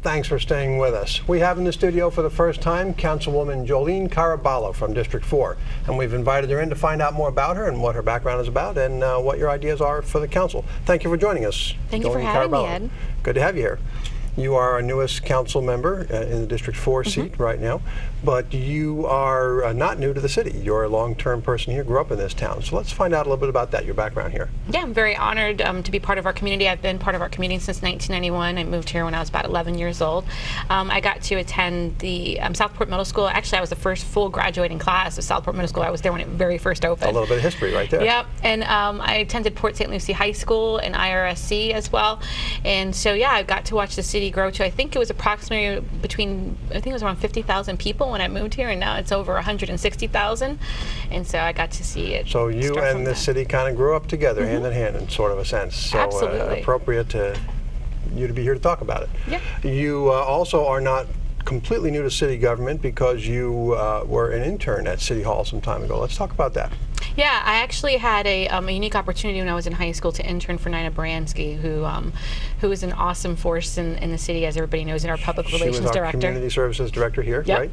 Thanks for staying with us. We have in the studio for the first time Councilwoman Jolien Caraballo from District 4, and we've invited her in to find out more about her and what her background is about and what your ideas are for the council. Thank you for joining us. Thank you for having me, Ed. Good to have you here. You are our newest council member in the District 4 seat right now, but you are not new to the city. You're a long-term person here, grew up in this town. So let's find out a little bit about that, your background here. Yeah, I'm very honored to be part of our community. I've been part of our community since 1991. I moved here when I was about 11 years old. I got to attend the Southport Middle School. Actually, I was the first full graduating class of Southport Middle School. I was there when it very first opened. A little bit of history right there. Yep, and I attended Port St. Lucie High School and IRSC as well. And so, yeah, I got to watch the city grow to, I think it was approximately I think it was around 50,000 people when I moved here, and now it's over 160,000. And so I got to see it. So you and the city kind of grew up together, hand in hand, in sort of a sense. So absolutely. Appropriate to you to be here to talk about it. Yeah. You also are not completely new to city government because you were an intern at City Hall some time ago. Let's talk about that. Yeah, I actually had a unique opportunity when I was in high school to intern for Nina Baranski, who is an awesome force in the city, as everybody knows, in our public relations director. She was our community services director here, right?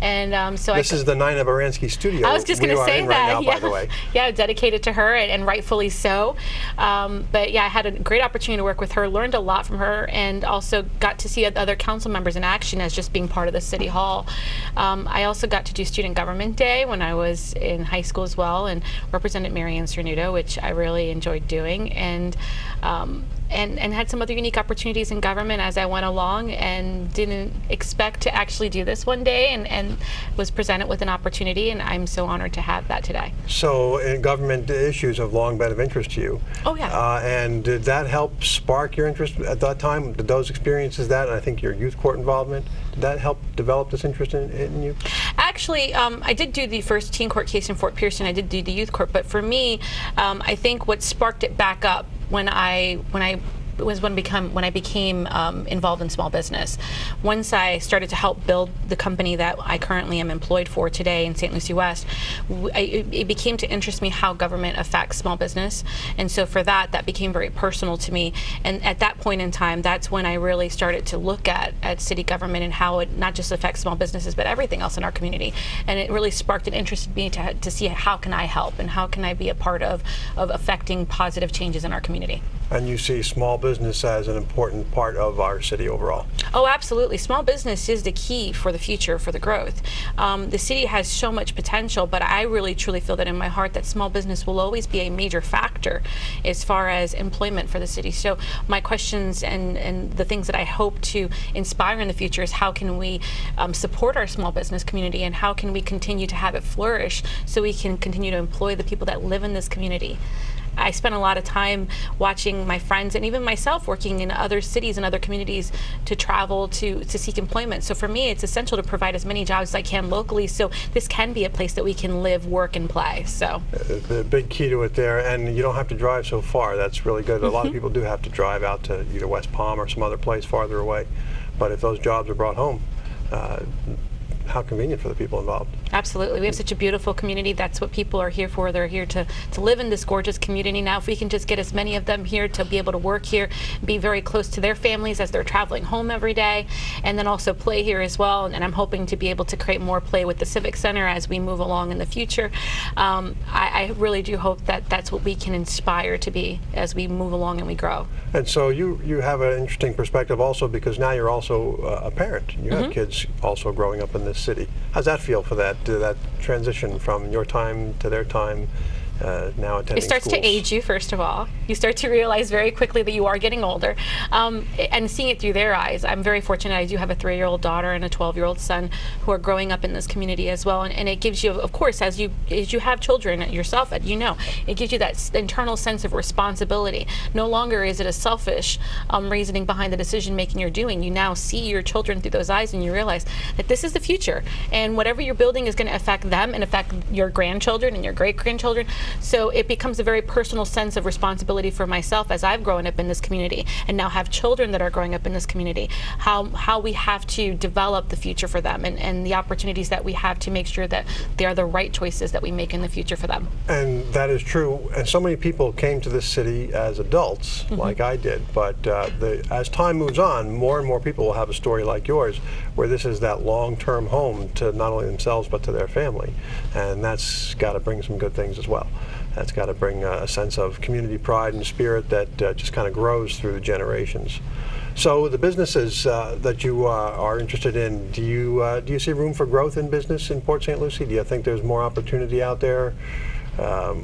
And so this is the Nina Baranski studio. I was just going to say that. Right now, by the way. Yeah, dedicated to her, and rightfully so. But yeah, I had a great opportunity to work with her, learned a lot from her, and also got to see other council members in action as just being part of the City Hall. I also got to do Student Government Day when I was in high school as well, and represented Marianne Cernuto, which I really enjoyed doing, and had some other unique opportunities in government as I went along, and didn't expect to actually do this one day, and was presented with an opportunity, and I'm so honored to have that today. So government issues have long been of interest to you. Oh yeah. And did that help spark your interest at that time? Did those experiences, and I think your youth court involvement, did that help develop this interest in you? Actually, I did do the first teen court case in Fort Pierce, and I did do the youth court, but for me, I think what sparked it back up when I became involved in small business. Once I started to help build the company that I currently am employed for today in St. Lucie West, it became to interest me how government affects small business. And so for that became very personal to me. And at that point in time, that's when I really started to look at city government and how it not just affects small businesses, but everything else in our community. And it really sparked and interested me to see how can I help and how can I be a part of affecting positive changes in our community. And you see small business as an important part of our city overall. Oh, absolutely. Small business is the key for the future, for the growth. The city has so much potential, but I really truly feel that in my heart that small business will always be a major factor as far as employment for the city. So my questions and the things that I hope to inspire in the future is how can we support our small business community, and how can we continue to have it flourish so we can continue to employ the people that live in this community. I spent a lot of time watching my friends and even myself working in other cities and other communities to travel to seek employment. So for me, it's essential to provide as many jobs as I can locally, so this can be a place that we can live, work, and play. So the big key to it there, and you don't have to drive so far. That's really good. A lot of people do have to drive out to either West Palm or some other place farther away. But if those jobs are brought home, how convenient for the people involved. Absolutely. We have such a beautiful community. That's what people are here for. They're here to live in this gorgeous community. Now, if we can just get as many of them here to be able to work here, be very close to their families as they're traveling home every day, and then also play here as well. And I'm hoping to be able to create more play with the Civic Center as we move along in the future. I really do hope that that's what we can inspire to be as we move along and we grow. And so you have an interesting perspective also, because now you're also a parent. You have kids also growing up in this city. How's that feel for that transition from your time to their time? Now attending It starts schools. to age you, first of all. You start to realize very quickly that you are getting older, and seeing it through their eyes. I'm very fortunate. I do have a 3-year-old daughter and a 12-year-old son who are growing up in this community as well, and it gives you, of course, as you have children yourself, it gives you that internal sense of responsibility. No longer is it a selfish reasoning behind the decision making you're doing. You now see your children through those eyes, and you realize that this is the future, and whatever you're building is going to affect them and affect your grandchildren and your great-grandchildren. So it becomes a very personal sense of responsibility responsibility for myself as I've grown up in this community and now have children that are growing up in this community, how we have to develop the future for them and the opportunities that we have to make sure that they are the right choices that we make in the future for them. And that is true. And so many people came to this city as adults, like I did. But as time moves on, more and more people will have a story like yours, where this is that long-term home to not only themselves but to their family. And that's got to bring some good things as well. That's got to bring a sense of community pride and spirit that just kind of grows through the generations. So the businesses that you are interested in, do you see room for growth in business in Port St. Lucie? Do you think there's more opportunity out there?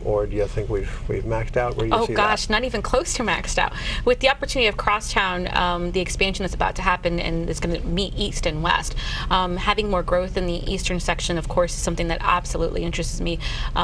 Or do you think we've maxed out? Where do you see gosh, that? not even close to maxed out. With the opportunity of Crosstown, the expansion that's about to happen, and it's going to meet East and West, having more growth in the eastern section, of course, is something that absolutely interests me.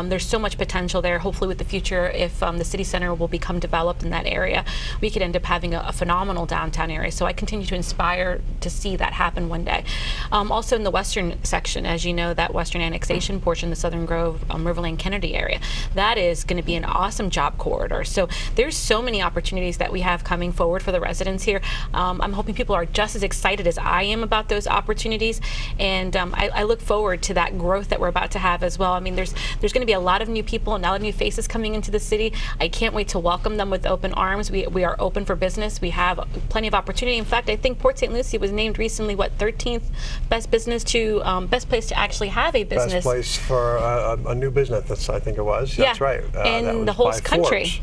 There's so much potential there. Hopefully, with the future, if the city center will become developed in that area, we could end up having a phenomenal downtown area. So I continue to inspire to see that happen one day. Also in the western section, as you know, that western annexation portion, the Southern Grove, Riverland, Kennedy area, that is going to be an awesome job corridor. So there's so many opportunities that we have coming forward for the residents here. I'm hoping people are just as excited as I am about those opportunities, and I look forward to that growth that we're about to have as well. I mean, there's going to be a lot of new people and a lot of new faces coming into the city. I can't wait to welcome them with open arms. We are open for business. We have plenty of opportunity. In fact, I think Port St. Lucie was named recently, what, 13th best business to best place to actually have a business. Best place for a new business. That's, I think it was. Yeah. That's right. In the whole country.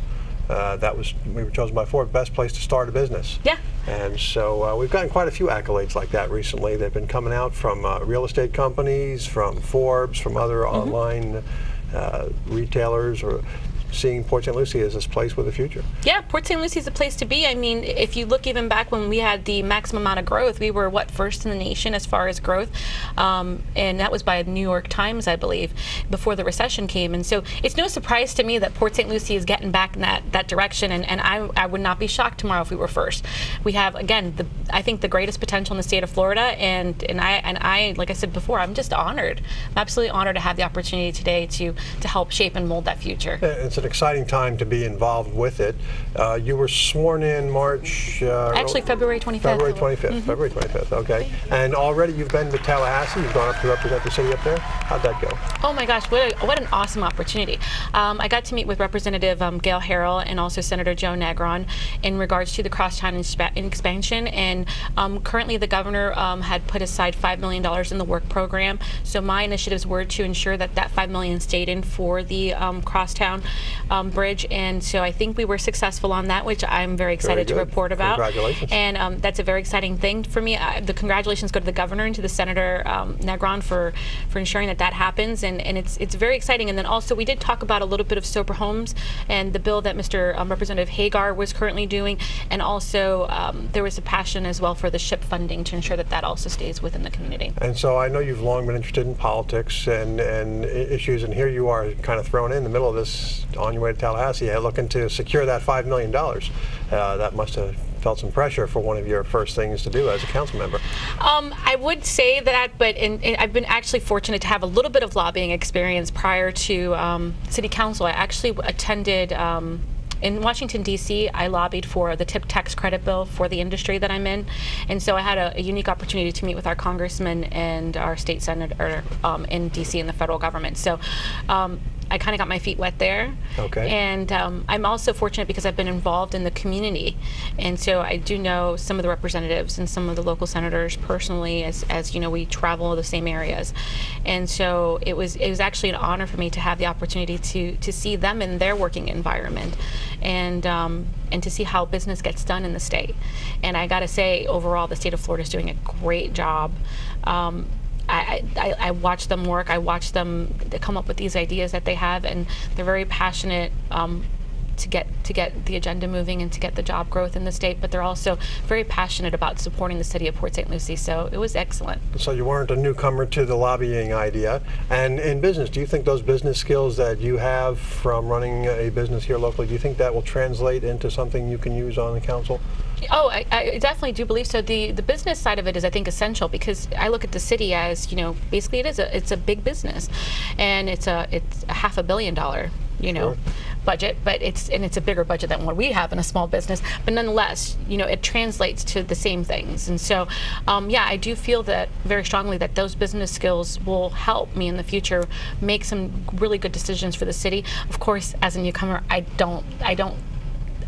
We were chosen by Forbes, best place to start a business. Yeah. And so we've gotten quite a few accolades like that recently. They've been coming out from real estate companies, from Forbes, from other online retailers, or seeing Port St. Lucie as this place with a future. Yeah, Port St. Lucie is a place to be. I mean, if you look even back when we had the maximum amount of growth, we were, what, first in the nation as far as growth, and that was by New York Times, I believe, before the recession came. And so it's no surprise to me that Port St. Lucie is getting back in that direction, and I would not be shocked tomorrow if we were first. We have, again, I think the greatest potential in the state of Florida, and I, like I said before, I'm just honored. I'm absolutely honored to have the opportunity today to help shape and mold that future. It's an exciting time to be involved with it. You were sworn in March... actually, February 25th. February 25th. February 25th, okay. And already you've been to Tallahassee. You've gone up to represent the city up there. How'd that go? Oh my gosh, what an awesome opportunity. I got to meet with Representative Gail Harrell and also Senator Joe Negron in regards to the Crosstown expansion. And currently the governor had put aside $5 million in the work program. So my initiatives were to ensure that $5 million stayed in for the Crosstown bridge, and so I think we were successful on that, which I'm very excited to report about. Congratulations. And that's a very exciting thing for me. The congratulations go to the governor and to the Senator Negron for ensuring that happens, and it's very exciting. And then also we did talk about a little bit of sober homes and the bill that Mr. Representative Hagar was currently doing, and also there was a passion as well for the SHIP funding to ensure that also stays within the community. And so I know you've long been interested in politics and issues, and here you are kind of thrown in the middle of this on your way to Tallahassee, looking to secure that $5 million. That must have felt some pressure for one of your first things to do as a council member. I would say that, but I've been actually fortunate to have a little bit of lobbying experience prior to city council. I actually attended in Washington, D.C., I lobbied for the tip tax credit bill for the industry that I'm in, and so I had a unique opportunity to meet with our congressman and our state senator in D.C. in the federal government. So I kind of got my feet wet there. Okay. And I'm also fortunate because I've been involved in the community, and so I do know some of the representatives and some of the local senators personally, as you know, we travel the same areas, and so it was actually an honor for me to have the opportunity to see them in their working environment, and to see how business gets done in the state. And I got to say, overall, the state of Florida is doing a great job. I watch them work. I watch them come up with these ideas that they have, and they're very passionate to get the agenda moving and to get the job growth in the state. But they're also very passionate about supporting the city of Port St. Lucie. So it was excellent. So you weren't a newcomer to the lobbying idea. And in business, do you think those business skills that you have from running a business here locally, do you think that will translate into something you can use on the council? Oh, I definitely do believe so. The business side of it is, I think, essential, because I look at the city as, you know, basically it's a big business, and it's a $500 million, you know, budget, but it's a bigger budget than what we have in a small business. But nonetheless, you know, it translates to the same things. And so, yeah, I do feel that very strongly that those business skills will help me in the future make some really good decisions for the city. Of course, as a newcomer, I don't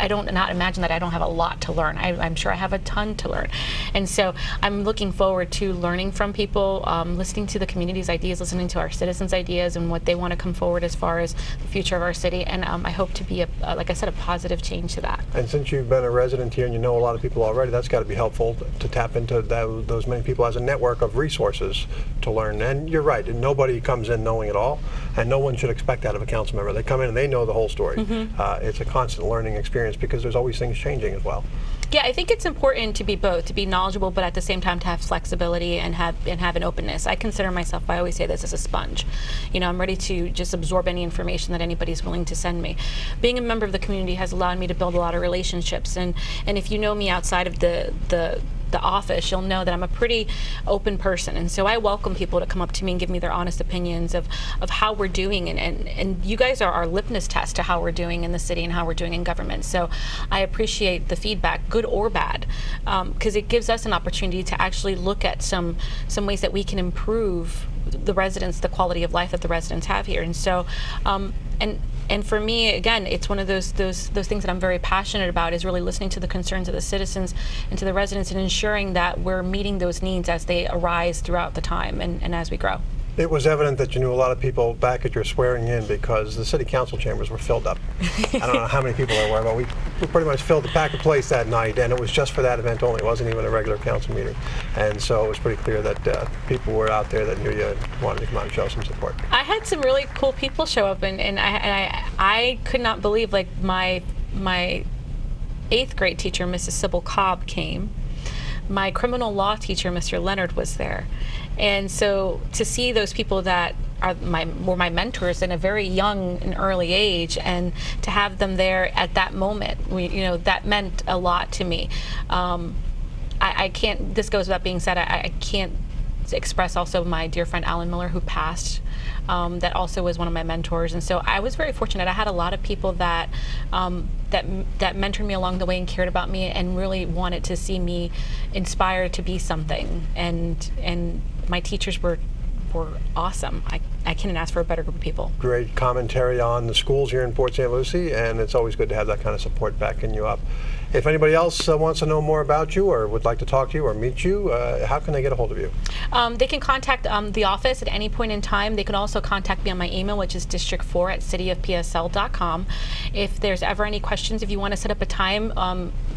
not imagine that I don't have a lot to learn. I'm sure I have a ton to learn. And so I'm looking forward to learning from people, listening to the community's ideas, listening to our citizens' ideas and what they want to come forward as far as the future of our city. And I hope to be, like I said, a positive change to that. And since you've been a resident here and you know a lot of people already, that's got to be helpful to tap into those many people as a network of resources to learn. And you're right, nobody comes in knowing it all, and no one should expect that of a council member. They come in and they know the whole story. It's a constant learning experience because there's always things changing as well. Yeah, I think it's important to be both, to be knowledgeable, but at the same time to have flexibility and have an openness. I consider myself, I always say this, as a sponge. You know, I'm ready to just absorb any information that anybody's willing to send me. Being a member of the community has allowed me to build a lot of relationships, and if you know me outside of the office, you'll know that I'm a pretty open person, and so I welcome people to come up to me and give me their honest opinions of how we're doing, and you guys are our litmus test to how we're doing in the city and how we're doing in government. So I appreciate the feedback, good or bad, because it gives us an opportunity to actually look at some ways that we can improve the residents, the quality of life that the residents have here. And so and for me, again, it's one of those things that I'm very passionate about, is really listening to the concerns of the citizens and to the residents and ensuring that we're meeting those needs as they arise throughout the time and as we grow. It was evident that you knew a lot of people back at your swearing in because the city council chambers were filled up. I don't know how many people there were, but we pretty much filled the packed place that night, and it was just for that event only. It wasn't even a regular council meeting. And so it was pretty clear that people were out there that knew you and wanted to come out and show some support. I had some really cool people show up, and I could not believe, like, my 8th grade teacher, Mrs. Sybil Cobb, came. My criminal law teacher, Mr. Leonard, was there. And so to see those people that were my mentors in a very young and early age, and to have them there at that moment, you know, that meant a lot to me. I can't, this goes without being said, I can't express also my dear friend Alan Miller, who passed, that also was one of my mentors. And so I was very fortunate. I had a lot of people that that mentored me along the way and cared about me and really wanted to see me inspired to be something. And my teachers were awesome. I couldn't ask for a better group of people. Great commentary on the schools here in Port St. Lucie, and it's always good to have that kind of support backing you up. If anybody else wants to know more about you or would like to talk to you or meet you, how can they get a hold of you? They can contact the office at any point in time. They can also contact me on my email, which is district4@cityofpsl.com. If there's ever any questions, if you want to set up a time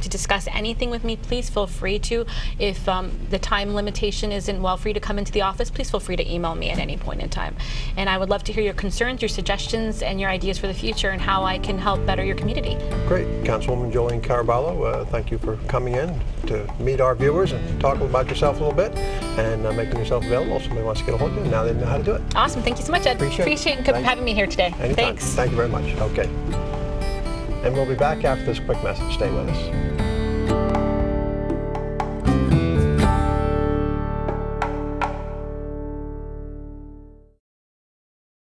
to discuss anything with me, please feel free to. If the time limitation isn't well for you to come into the office, please feel free to email me at any point in time. And I would love to hear your concerns, your suggestions, and your ideas for the future and how I can help better your community. Great. Councilwoman Jolien Caraballo, thank you for coming in to meet our viewers and talk about yourself a little bit and making yourself available. If somebody wants to get a hold of you, now they know how to do it. Awesome. Thank you so much, Ed. Appreciate having me here today. Anytime. Thanks. Thank you very much. Okay. And we'll be back after this quick message. Stay with us.